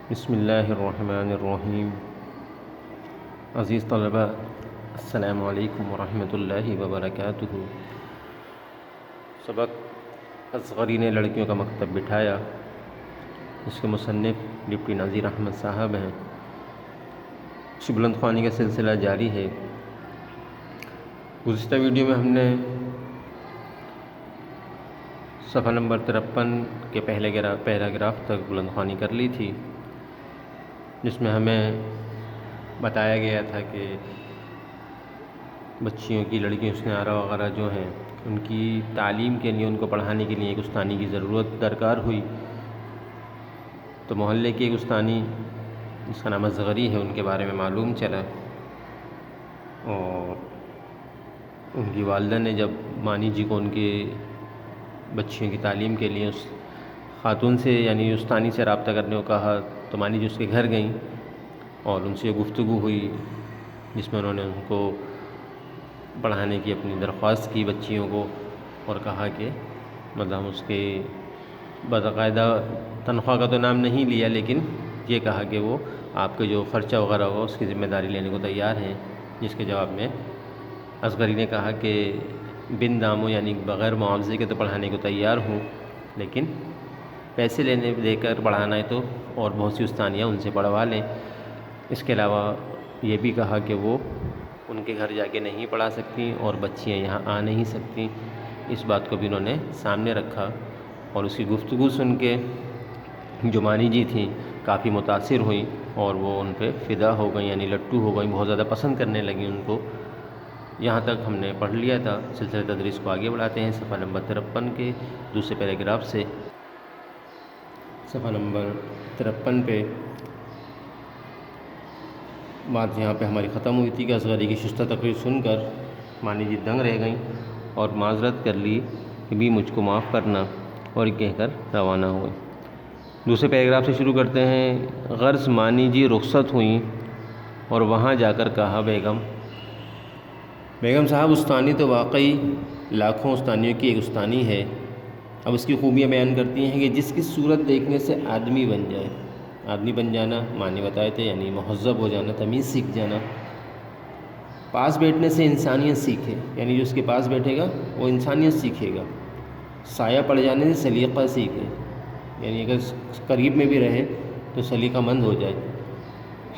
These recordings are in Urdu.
بسم اللہ الرحمن الرحیم۔ عزیز طلباء، السلام علیکم ورحمۃ اللہ وبرکاتہ۔ سبق اصغرین لڑکیوں کا مکتب بٹھایا، اس کے مصنف ڈپٹی نذیر احمد صاحب ہیں۔ بلند خوانی کا سلسلہ جاری ہے۔ گزشتہ ویڈیو میں ہم نے صفحہ نمبر 53 کے پہلے پیراگراف تک بلند خوانی کر لی تھی، جس میں ہمیں بتایا گیا تھا کہ بچیوں کی، لڑکیوں حسنیٰ وغیرہ جو ہیں، ان کی تعلیم کے لیے، ان کو پڑھانے کے لیے ایک استانی کی ضرورت درکار ہوئی۔ تو محلے کی ایک استانی جس کا نام اصغری ہے، ان کے بارے میں معلوم چلا، اور ان کی والدہ نے جب مانی جی کو ان کے بچیوں کی تعلیم کے لیے اس خاتون سے، یعنی استانی سے رابطہ کرنے کو کہا، تو مانی جی اس کے گھر گئیں اور ان سے گفتگو ہوئی، جس میں انہوں نے ان کو پڑھانے کی اپنی درخواست کی بچیوں کو، اور کہا کہ مطلب اس کے باقاعدہ تنخواہ کا تو نام نہیں لیا، لیکن یہ کہا کہ وہ آپ کے جو خرچہ وغیرہ ہو اس کی ذمہ داری لینے کو تیار ہیں۔ جس کے جواب میں اصغری نے کہا کہ بن داموں، یعنی بغیر معاوضے کے تو پڑھانے کو تیار ہوں، لیکن پیسے دے کر پڑھانا ہے تو اور بہت سی استانیاں ان سے پڑھوا لیں۔ اس کے علاوہ یہ بھی کہا کہ وہ ان کے گھر جا کے نہیں پڑھا سکتی اور بچیاں یہاں آ نہیں سکتی۔ اس بات کو بھی انہوں نے سامنے رکھا، اور اس کی گفتگو سن کے جو مانی جی تھیں کافی متاثر ہوئیں، اور وہ ان پہ فدا ہو گئیں، یعنی لٹو ہو گئیں، بہت زیادہ پسند کرنے لگیں ان کو۔ یہاں تک ہم نے پڑھ لیا تھا۔ سلسلہ تدریس کو آگے بڑھاتے ہیں صفحہ نمبر 53 کے دوسرے پیراگراف سے۔ صفحہ نمبر 53 پہ بات یہاں پہ ہماری ختم ہوئی تھی کہ اصغری کی شستہ تقریر سن کر مانی جی دنگ رہ گئیں اور معذرت کر لی کہ بھی مجھ کو معاف کرنا، اور کہہ کر روانہ ہوئے۔ دوسرے پیراگراف سے شروع کرتے ہیں۔ غرض مانی جی رخصت ہوئیں اور وہاں جا کر کہا، بیگم صاحب، استانی تو واقعی لاکھوں استانیوں کی ایک استانی ہے۔ اب اس کی خوبیاں بیان کرتی ہیں کہ جس کی صورت دیکھنے سے آدمی بن جائے۔ آدمی بن جانا معنی بتائے تھے، یعنی مہذب ہو جانا، تمیز سیکھ جانا۔ پاس بیٹھنے سے انسانیت سیکھے، یعنی جو اس کے پاس بیٹھے گا وہ انسانیت سیکھے گا۔ سایہ پڑ جانے سے سلیقہ سیکھے، یعنی اگر قریب میں بھی رہے تو سلیقہ مند ہو جائے۔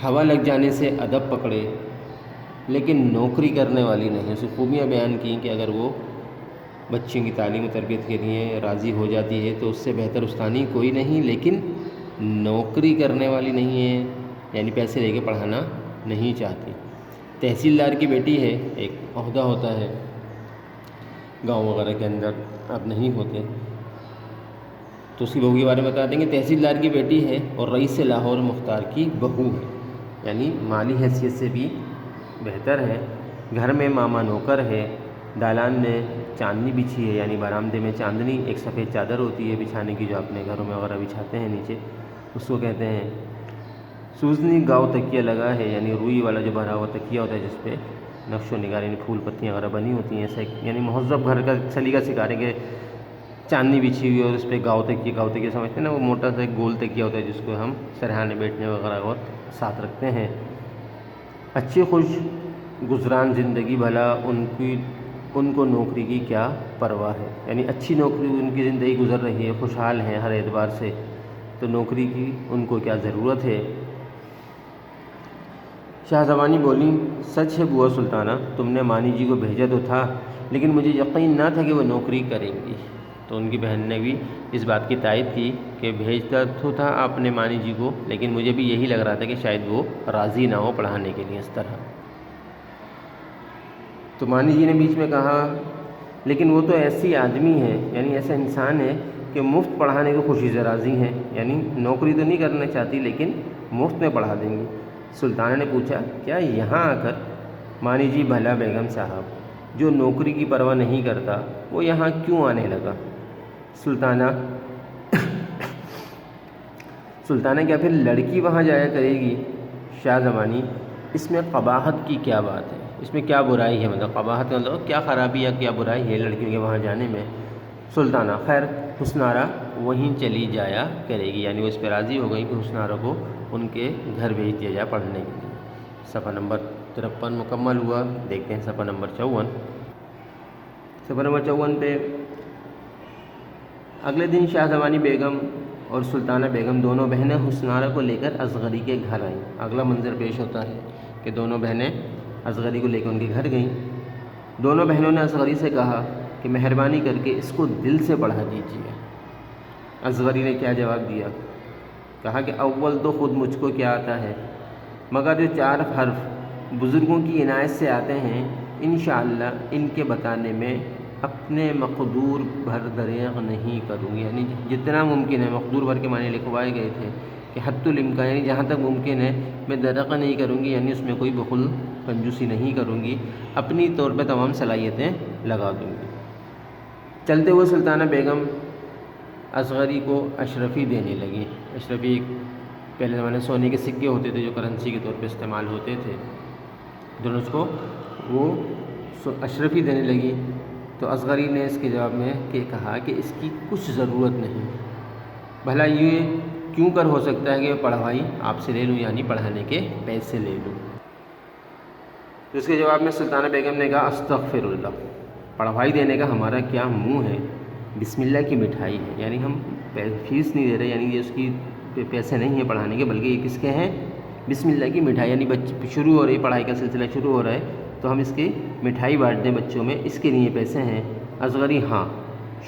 ہوا لگ جانے سے ادب پکڑے، لیکن نوکری کرنے والی نہیں۔ اس کی خوبیاں بیان کی کہ اگر وہ بچیوں کی تعلیم و تربیت کے لیے راضی ہو جاتی ہے تو اس سے بہتر استانی کوئی نہیں، لیکن نوکری کرنے والی نہیں ہے، یعنی پیسے لے کے پڑھانا نہیں چاہتی۔ تحصیلدار کی بیٹی ہے، ایک عہدہ ہوتا ہے گاؤں وغیرہ کے اندر، اب نہیں ہوتے، تو اس کی بہو کے بارے میں بتا دیں گے۔ تحصیلدار کی بیٹی ہے اور رئیس لاہور مختار کی بہو ہے، یعنی مالی حیثیت سے بھی بہتر ہے۔ گھر میں ماما نوکر ہے۔ دالان میں چاندنی بچھی ہے، یعنی برآمدے میں چاندنی، ایک سفید چادر ہوتی ہے بچھانے کی، جو اپنے گھروں میں وغیرہ بچھاتے ہیں نیچے، اس کو کہتے ہیں۔ سوزنی گاؤ تکیہ لگا ہے، یعنی روئی والا جو بھرا ہوا تکیہ ہوتا ہے جس پہ نقش و نگار، یعنی پھول پتیاں وغیرہ بنی ہوتی ہیں، ایسا یعنی مہذب گھر کا سلیقہ سکھا رہے کہ چاندنی بچھی ہوئی اور اس پہ گاؤ تکیہ سمجھتے ہیں نا، وہ موٹا سا ایک گول تکیہ ہوتا ہے جس کو ہم سرہانے بیٹھنے وغیرہ اور ساتھ رکھتے ہیں۔ اچھی خوش گزران زندگی، بھلا ان کو نوکری کی کیا پرواہ ہے، یعنی اچھی نوکری ان کی زندگی گزر رہی ہے، خوشحال ہیں ہر اعتبار سے، تو نوکری کی ان کو کیا ضرورت ہے۔ شاہ زمانی بولیں، سچ ہے بوا سلطانہ، تم نے مانی جی کو بھیجا تو تھا، لیکن مجھے یقین نہ تھا کہ وہ نوکری کریں گی۔ تو ان کی بہن نے بھی اس بات کی تائید کی کہ بھیجتا تو تھا آپ نے مانی جی کو، لیکن مجھے بھی یہی لگ رہا تھا کہ شاید وہ راضی نہ ہو پڑھانے کے لیے اس طرح۔ تو مانی جی نے بیچ میں کہا، لیکن وہ تو ایسی آدمی ہے، یعنی ایسا انسان ہے کہ مفت پڑھانے کو خوشی سے راضی ہیں، یعنی نوکری تو نہیں کرنا چاہتی لیکن مفت میں پڑھا دیں گی۔ سلطانہ نے پوچھا، کیا یہاں آ کر؟ مانی جی، بھلا بیگم صاحب، جو نوکری کی پرواہ نہیں کرتا وہ یہاں کیوں آنے لگا؟ سلطانہ، کیا پھر لڑکی وہاں جایا کرے گی؟ شاہ زمانی، اس میں قباحت کی کیا بات ہے، اس میں کیا برائی ہے، مطلب قباحت کا مطلب کیا خرابی یا کیا برائی ہے لڑکیوں کے وہاں جانے میں؟ سلطانہ، خیر حسنارا وہیں چلی جایا کرے گی، یعنی وہ اس پہ راضی ہو گئی کہ حسن عارہ کو ان کے گھر بھیج دیا جائے پڑھنے کے لیے۔ صفحہ نمبر 53 مکمل ہوا۔ دیکھتے ہیں صفحہ نمبر 54۔ صفحہ نمبر 54 پہ اگلے دن شاہ زمانی بیگم اور سلطانہ بیگم دونوں بہنیں حسن عارہ کو لے کر اصغری کے گھر آئیں۔ اگلا منظر پیش ہوتا ہے کہ دونوں بہنیں اصغری کو لے کر ان کے گھر گئیں۔ دونوں بہنوں نے اصغری سے کہا کہ مہربانی کر کے اس کو دل سے پڑھا دیجیے۔ اصغری نے کیا جواب دیا؟ کہا کہ اول تو خود مجھ کو کیا آتا ہے، مگر جو 4 حرف بزرگوں کی عنایت سے آتے ہیں انشاءاللہ ان کے بتانے میں اپنے مقدور بھر دریغ نہیں کروں گی، یعنی جتنا ممکن ہے، مقدور بھر کے معنی لکھوائے گئے تھے کہ حد الامکان، یعنی جہاں تک ممکن ہے میں دریغ نہیں کروں گی، یعنی اس میں کوئی بخل کنجوسی نہیں کروں گی، اپنی طور پہ تمام صلاحیتیں لگا دوں گی۔ چلتے ہوئے سلطانہ بیگم اصغری کو اشرفی دینے لگی۔ اشرفی پہلے زمانے سونے کے سکے ہوتے تھے جو کرنسی کے طور پہ استعمال ہوتے تھے، دونوں اس کو وہ اشرفی دینے لگی۔ تو اصغری نے اس کے جواب میں کہ کہا کہ اس کی کچھ ضرورت نہیں، بھلا یہ کیوں کر ہو سکتا ہے کہ میں پڑھوائی آپ سے لے لوں، یعنی پڑھانے کے پیسے لے لوں۔ تو اس کے جواب میں سلطانہ بیگم نے کہا استغفر اللہ، پڑھوائی دینے کا ہمارا کیا منہ ہے، بسم اللہ کی مٹھائی ہے، یعنی ہم فیس نہیں دے رہے، یعنی یہ اس کی پیسے نہیں ہیں پڑھانے کے، بلکہ یہ کس کے ہیں؟ بسم اللہ کی مٹھائی، یعنی بچے شروع ہو رہی پڑھائی کا سلسلہ شروع ہو رہا ہے تو ہم اس کی مٹھائی بانٹ دیں بچوں میں، اس کے لیے پیسے ہیں۔ اصغری ہاں،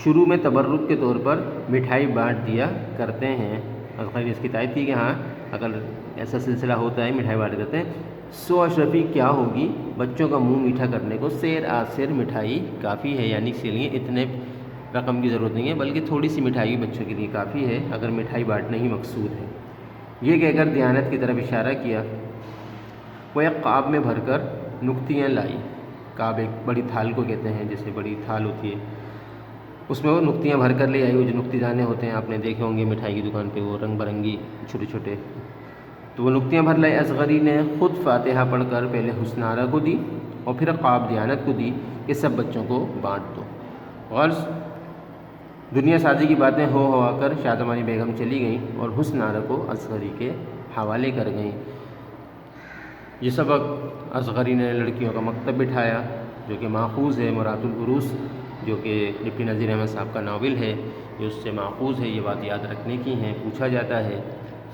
شروع میں تبرک کے طور پر مٹھائی بانٹ دیا کرتے ہیں۔ اصغری نے اس کی تائید کی کہ ہاں اگر ایسا سلسلہ ہوتا ہے مٹھائی بانٹ دیتے ہیں۔ سو اشرفی کیا ہوگی بچوں کا منہ میٹھا کرنے کو، سیر آسر مٹھائی کافی ہے، یعنی اس کے لیے اتنے رقم کی ضرورت نہیں ہے، بلکہ تھوڑی سی مٹھائی بچوں کے لیے کافی ہے اگر مٹھائی بانٹنا ہی مقصود ہے۔ یہ کہہ کر دیانت کی طرف اشارہ کیا۔ وہ ایک قاب میں بھر کر نکتیاں لائی۔ قاب ایک بڑی تھال کو کہتے ہیں، جیسے بڑی تھال ہوتی ہے، اس میں وہ نکتیاں بھر کر لے آئی۔ وہ جو نکتی دانے ہوتے ہیں آپ نے دیکھے ہوں گے مٹھائی کی دکان پہ، وہ رنگ برنگی چھوٹے چھوٹے، تو وہ نکتیاں بھر لائی۔ اصغری نے خود فاتحہ پڑھ کر پہلے حسن عارہ کو دی اور پھر قاب دیانت کو دی کہ سب بچوں کو بانٹ دو۔ غرض دنیا سازی کی باتیں ہوا کر شاہ زمانی بیگم چلی گئیں اور حسن عارہ کو اصغری کے حوالے کر گئیں۔ یہ سبق اصغری نے لڑکیوں کا مکتب بٹھایا جو کہ ماخوذ ہے مرات العروس، جو کہ ڈپٹی نذیر احمد صاحب کا ناول ہے، یہ اس سے ماخوذ ہے۔ یہ بات یاد رکھنے کی ہیں، پوچھا جاتا ہے،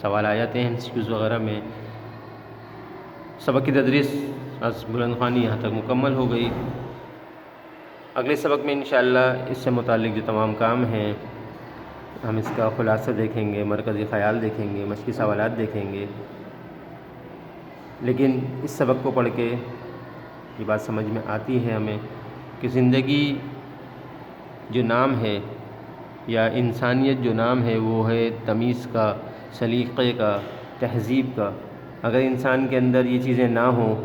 سوال آ جاتے ہیں انسٹیٹیوٹس وغیرہ میں۔ سبق کی تدریس از بلند خوانی یہاں تک مکمل ہو گئی۔ اگلے سبق میں انشاءاللہ اس سے متعلق جو تمام کام ہیں ہم اس کا خلاصہ دیکھیں گے، مرکزی خیال دیکھیں گے، مشقی سوالات دیکھیں گے۔ لیکن اس سبق کو پڑھ کے یہ بات سمجھ میں آتی ہے ہمیں کہ زندگی جو نام ہے یا انسانیت جو نام ہے وہ ہے تمیز کا، سلیقے کا، تہذیب کا۔ اگر انسان کے اندر یہ چیزیں نہ ہوں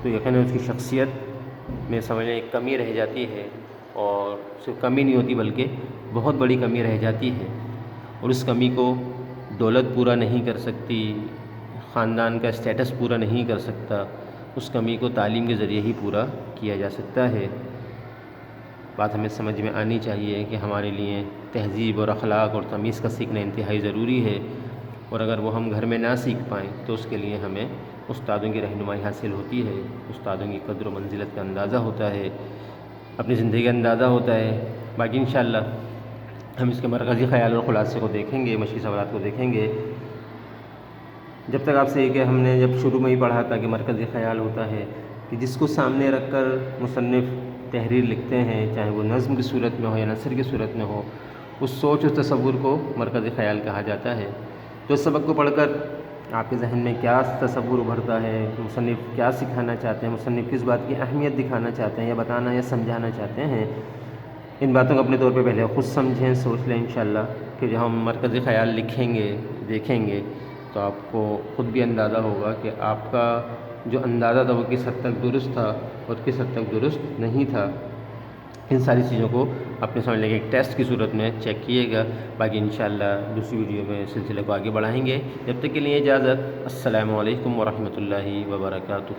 تو یقیناً اس کی شخصیت میں سمجھیں ایک کمی رہ جاتی ہے، اور صرف کمی نہیں ہوتی بلکہ بہت بڑی کمی رہ جاتی ہے، اور اس کمی کو دولت پورا نہیں کر سکتی، خاندان کا اسٹیٹس پورا نہیں کر سکتا، اس کمی کو تعلیم کے ذریعے ہی پورا کیا جا سکتا ہے۔ بات ہمیں سمجھ میں آنی چاہیے کہ ہمارے لیے تہذیب اور اخلاق اور تمیز کا سیکھنا انتہائی ضروری ہے، اور اگر وہ ہم گھر میں نہ سیکھ پائیں تو اس کے لیے ہمیں استادوں کی رہنمائی حاصل ہوتی ہے، استادوں کی قدر و منزلت کا اندازہ ہوتا ہے، اپنی زندگی کا اندازہ ہوتا ہے۔ باقی انشاءاللہ ہم اس کے مرکزی خیال اور خلاصے کو دیکھیں گے، مشقی سوالات کو دیکھیں گے۔ جب تک آپ سے یہ کہ ہم نے جب شروع میں ہی پڑھا تھا کہ مرکزی خیال ہوتا ہے کہ جس کو سامنے رکھ کر مصنف تحریر لکھتے ہیں، چاہے وہ نظم کی صورت میں ہو یا نثر کی صورت میں ہو، اس سوچ و تصور کو مرکزی خیال کہا جاتا ہے۔ تو اس سبق کو پڑھ کر آپ کے ذہن میں کیا تصور ابھرتا ہے، مصنف کیا سکھانا چاہتے ہیں، مصنف کس بات کی اہمیت دکھانا چاہتے ہیں یا بتانا یا سمجھانا چاہتے ہیں، ان باتوں کو اپنے طور پہ پہلے خود سمجھیں، سوچ لیں انشاءاللہ۔ پھر جب ہم مرکزی خیال لکھیں گے، دیکھیں گے، تو آپ کو خود بھی اندازہ ہوگا کہ آپ کا جو اندازہ تھا وہ کس حد تک درست تھا اور کس حد تک درست نہیں تھا۔ ان ساری چیزوں کو اپنے سمجھ لیں کہ ایک ٹیسٹ کی صورت میں چیک کیے گا۔ باقی انشاءاللہ دوسری ویڈیو میں سلسلے کو آگے بڑھائیں گے۔ جب تک کے لیے اجازت، السلام علیکم ورحمۃ اللہ وبرکاتہ۔